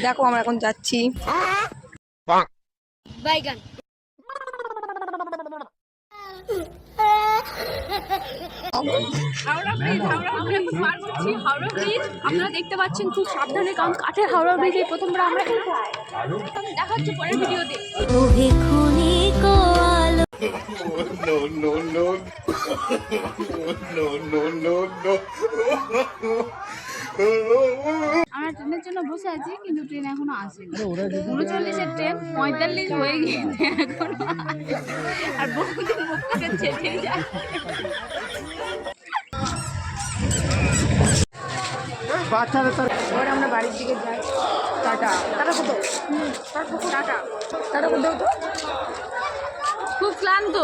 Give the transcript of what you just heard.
দেখো আমরা এখন যাচ্ছি বাইগান। হাওড়া ব্রিজ, আমরা এখন পার করছি হাওড়া ব্রিজ। আপনারা দেখতে পাচ্ছেন খুব সাবধানে, কারণ কাঠের হাওড়া ব্রিজে প্রথমবার আমরা দেখা হচ্ছে পরের ভিডিওতে। আমরা ট্রেনের জন্য বসে আছি, কিন্তু ট্রেন এখনো আসেনি। 39-এর ট্রেন 45 হয়ে গিয়েছে এখনো, আর বহুদিন মুখ থেকে চেটে যায়। এবার আমরা বাড়ির দিকে যাই। টাটা টাটা কোথাও টাটা টাটা কোথাও তো খুব ক্লান্ত।